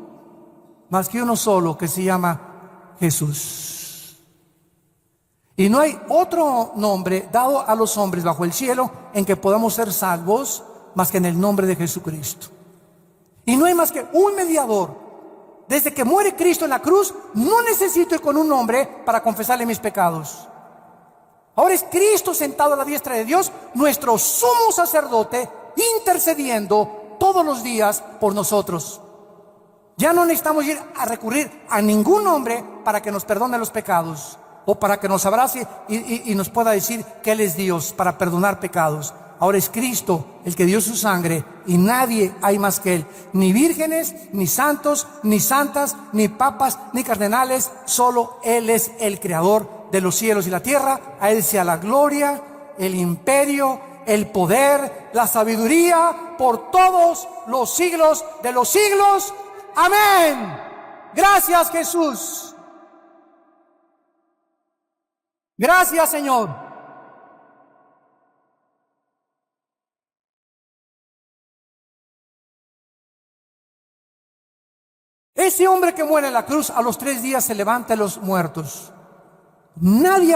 más que uno solo, que se llama Jesús. Y no hay otro nombre dado a los hombres bajo el cielo en que podamos ser salvos más que en el nombre de Jesucristo. Y no hay más que un mediador. Desde que muere Cristo en la cruz, no necesito ir con un hombre para confesarle mis pecados. Ahora es Cristo sentado a la diestra de Dios, nuestro sumo sacerdote, intercediendo todos los días por nosotros. Ya no necesitamos ir a recurrir a ningún hombre para que nos perdone los pecados, o para que nos abrace y nos pueda decir que Él es Dios para perdonar pecados. Ahora es Cristo el que dio su sangre, y nadie hay más que Él. Ni vírgenes, ni santos, ni santas, ni papas, ni cardenales. Solo Él es el creador de los cielos y la tierra. A Él sea la gloria, el imperio, el poder, la sabiduría por todos los siglos de los siglos. Amén. Gracias, Jesús. Gracias, Señor. Ese hombre que muere en la cruz, a los 3 días se levanta de los muertos. Nadie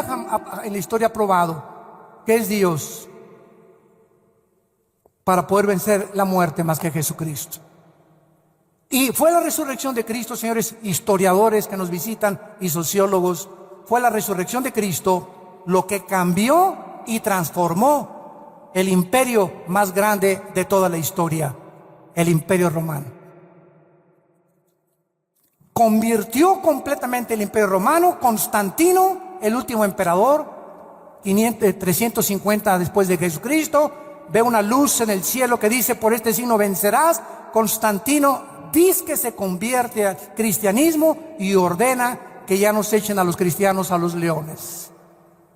en la historia ha probado que es Dios para poder vencer la muerte más que Jesucristo. Y fue la resurrección de Cristo, señores historiadores que nos visitan y sociólogos, fue la resurrección de Cristo lo que cambió y transformó el imperio más grande de toda la historia, el Imperio Romano. Convirtió completamente el Imperio Romano. Constantino, el último emperador, 350 después de Jesucristo, ve una luz en el cielo que dice: por este signo vencerás. Constantino dice que se convierte al cristianismo y ordena que ya no se echen a los cristianos a los leones,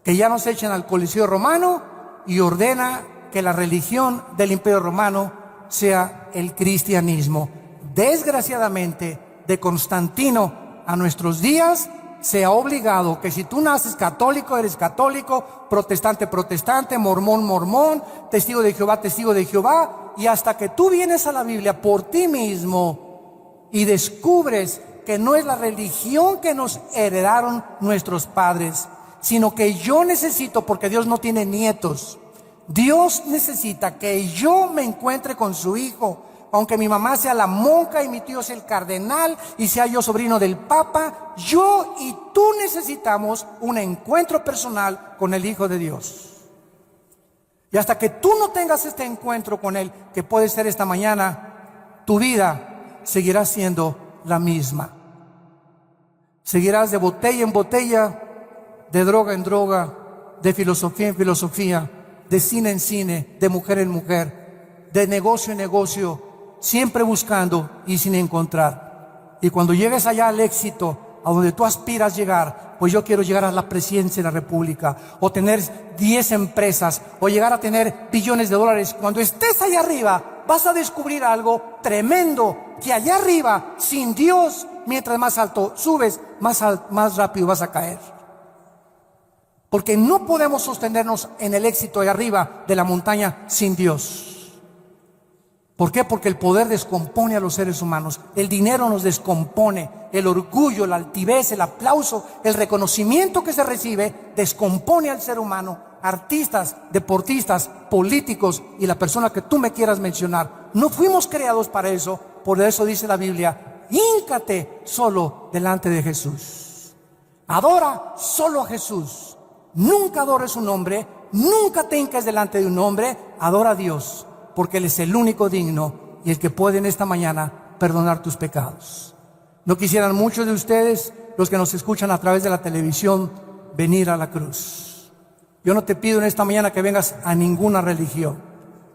que ya no se echen al Coliseo Romano, y ordena que la religión del Imperio Romano sea el cristianismo. Desgraciadamente, de Constantino a nuestros días, se ha obligado que si tú naces católico, eres católico, protestante, protestante, mormón, mormón, testigo de Jehová, y hasta que tú vienes a la Biblia por ti mismo y descubres que no es la religión que nos heredaron nuestros padres, sino que yo necesito, porque Dios no tiene nietos, Dios necesita que yo me encuentre con su Hijo. Aunque mi mamá sea la monja y mi tío sea el cardenal y sea yo sobrino del Papa, yo y tú necesitamos un encuentro personal con el Hijo de Dios. Y hasta que tú no tengas este encuentro con Él, que puede ser esta mañana, tu vida seguirá siendo la misma. Seguirás de botella en botella, de droga en droga, de filosofía en filosofía, de cine en cine, de mujer en mujer, de negocio en negocio, siempre buscando y sin encontrar. Y cuando llegues allá al éxito, a donde tú aspiras llegar, pues yo quiero llegar a la presidencia de la República, o tener 10 empresas, o llegar a tener billones de dólares. Cuando estés allá arriba, vas a descubrir algo tremendo, que allá arriba, sin Dios, mientras más alto subes, más rápido vas a caer. Porque no podemos sostenernos en el éxito de arriba de la montaña sin Dios. ¿Por qué? Porque el poder descompone a los seres humanos. El dinero nos descompone. El orgullo, la altivez, el aplauso, el reconocimiento que se recibe descompone al ser humano. Artistas, deportistas, políticos y la persona que tú me quieras mencionar. No fuimos creados para eso. Por eso dice la Biblia: híncate solo delante de Jesús. Adora solo a Jesús. Nunca adores un hombre, nunca te hinques delante de un hombre. Adora a Dios, porque Él es el único digno y el que puede en esta mañana perdonar tus pecados. ¿No quisieran muchos de ustedes, los que nos escuchan a través de la televisión, venir a la cruz? Yo no te pido en esta mañana que vengas a ninguna religión.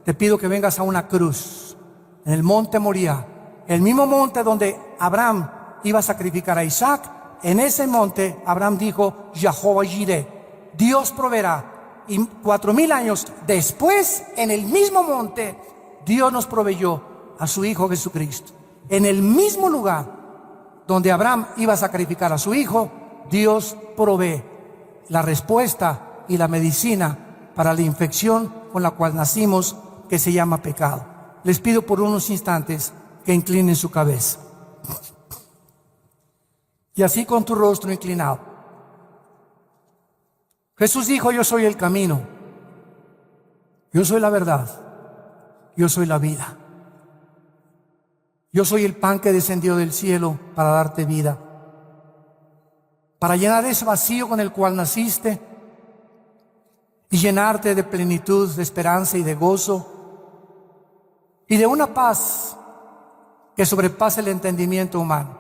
Te pido que vengas a una cruz, en el monte Moriah, el mismo monte donde Abraham iba a sacrificar a Isaac. En ese monte Abraham dijo: Jehová Jireh, Dios proveerá. Y 4000 años después, en el mismo monte, Dios nos proveyó a su Hijo Jesucristo. En el mismo lugar donde Abraham iba a sacrificar a su hijo, Dios provee la respuesta y la medicina para la infección con la cual nacimos, que se llama pecado. Les pido por unos instantes que inclinen su cabeza. Y así, con tu rostro inclinado, Jesús dijo: yo soy el camino, yo soy la verdad, yo soy la vida. Yo soy el pan que descendió del cielo para darte vida, para llenar ese vacío con el cual naciste y llenarte de plenitud, de esperanza y de gozo y de una paz que sobrepasa el entendimiento humano.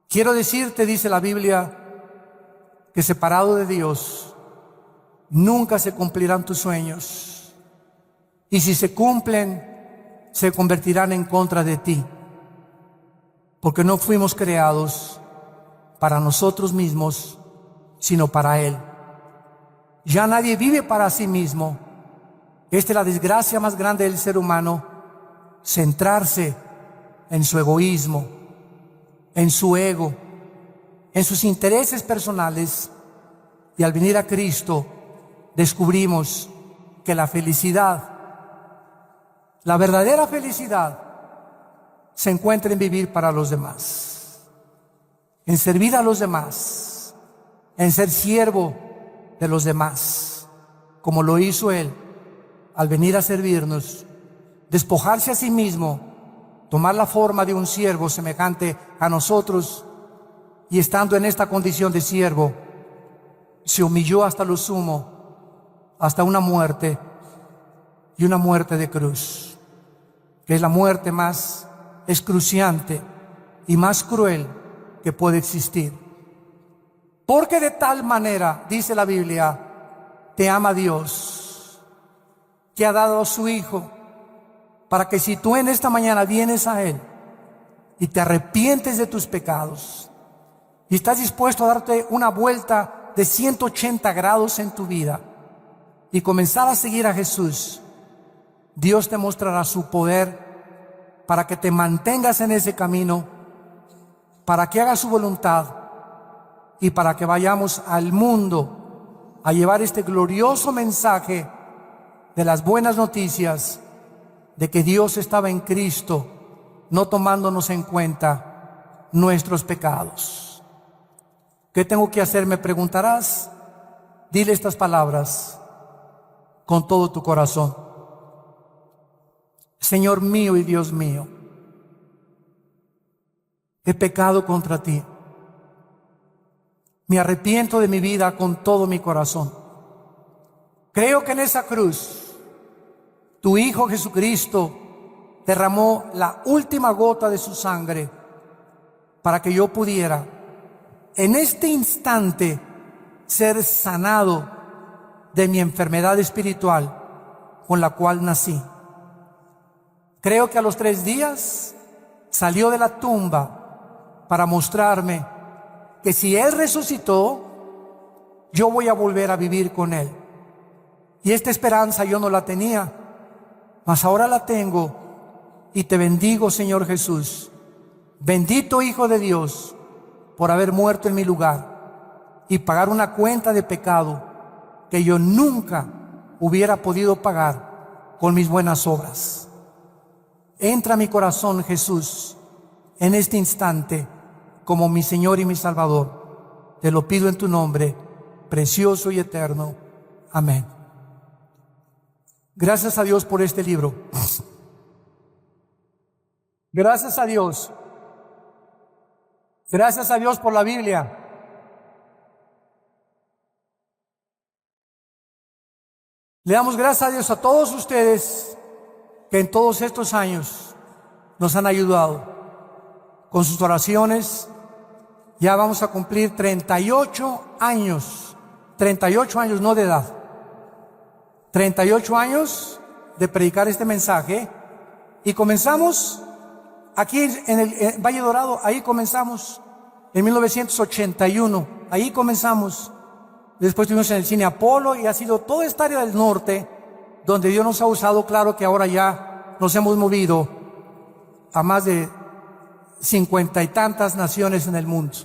Quiero decirte, dice la Biblia, que separado de Dios nunca se cumplirán tus sueños, y si se cumplen, se convertirán en contra de ti, porque no fuimos creados para nosotros mismos, sino para Él. Ya nadie vive para sí mismo. Esta es la desgracia más grande del ser humano: centrarse en su egoísmo, en su ego, en sus intereses personales. Y al venir a Cristo descubrimos que la felicidad, la verdadera felicidad, se encuentra en vivir para los demás, en servir a los demás, en ser siervo de los demás, como lo hizo Él al venir a servirnos, despojarse a sí mismo, tomar la forma de un siervo semejante a nosotros, y estando en esta condición de siervo, se humilló hasta lo sumo, hasta una muerte, y una muerte de cruz, que es la muerte más excruciante y más cruel que puede existir. Porque de tal manera, dice la Biblia, te ama Dios, que ha dado a su Hijo, para que si tú en esta mañana vienes a Él y te arrepientes de tus pecados y estás dispuesto a darte una vuelta de 180 grados en tu vida y comenzar a seguir a Jesús, Dios te mostrará su poder para que te mantengas en ese camino, para que hagas su voluntad y para que vayamos al mundo a llevar este glorioso mensaje de las buenas noticias de que Dios estaba en Cristo, no tomándonos en cuenta nuestros pecados. ¿Qué tengo que hacer?, me preguntarás. Dile estas palabras con todo tu corazón: Señor mío y Dios mío, he pecado contra ti. Me arrepiento de mi vida con todo mi corazón. Creo que en esa cruz tu Hijo Jesucristo derramó la última gota de su sangre para que yo pudiera en este instante ser sanado de mi enfermedad espiritual con la cual nací. Creo que a los 3 días salió de la tumba para mostrarme que si Él resucitó, yo voy a volver a vivir con Él. Y esta esperanza yo no la tenía, mas ahora la tengo, y te bendigo, Señor Jesús. Bendito Hijo de Dios, por haber muerto en mi lugar y pagar una cuenta de pecado que yo nunca hubiera podido pagar con mis buenas obras. Entra a mi corazón, Jesús, en este instante, como mi Señor y mi Salvador. Te lo pido en tu nombre, precioso y eterno. Amén. Gracias a Dios por este libro. Gracias a Dios Gracias a Dios por la Biblia. Le damos gracias a Dios a todos ustedes que en todos estos años nos han ayudado con sus oraciones. Ya vamos a cumplir 38 años no de edad, 38 años de predicar este mensaje, y comenzamos aquí en el Valle Dorado. Ahí comenzamos en 1981, ahí comenzamos. Después estuvimos en el Cine Apolo, y ha sido toda esta área del norte donde Dios nos ha usado. Claro que ahora ya nos hemos movido a más de 50 y tantas naciones en el mundo.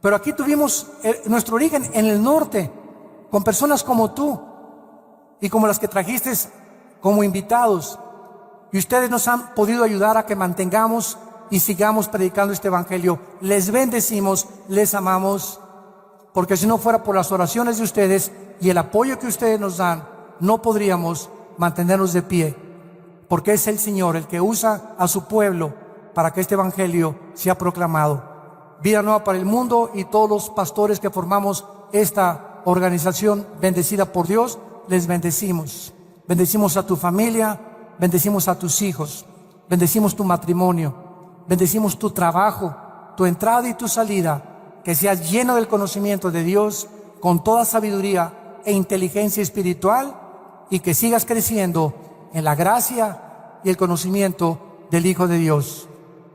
Pero aquí tuvimos nuestro origen en el norte, con personas como tú y como las que trajiste como invitados. Y ustedes nos han podido ayudar a que mantengamos y sigamos predicando este evangelio. Les bendecimos, les amamos, porque si no fuera por las oraciones de ustedes y el apoyo que ustedes nos dan, no podríamos mantenernos de pie, porque es el Señor el que usa a su pueblo para que este evangelio sea proclamado. Vida Nueva para el Mundo y todos los pastores que formamos esta organización bendecida por Dios, les bendecimos. Bendecimos a tu familia, bendecimos a tus hijos, bendecimos tu matrimonio, bendecimos tu trabajo, tu entrada y tu salida, que seas lleno del conocimiento de Dios con toda sabiduría e inteligencia espiritual, y que sigas creciendo en la gracia y el conocimiento del Hijo de Dios,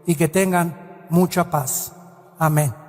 y que tengan mucha paz. Amén.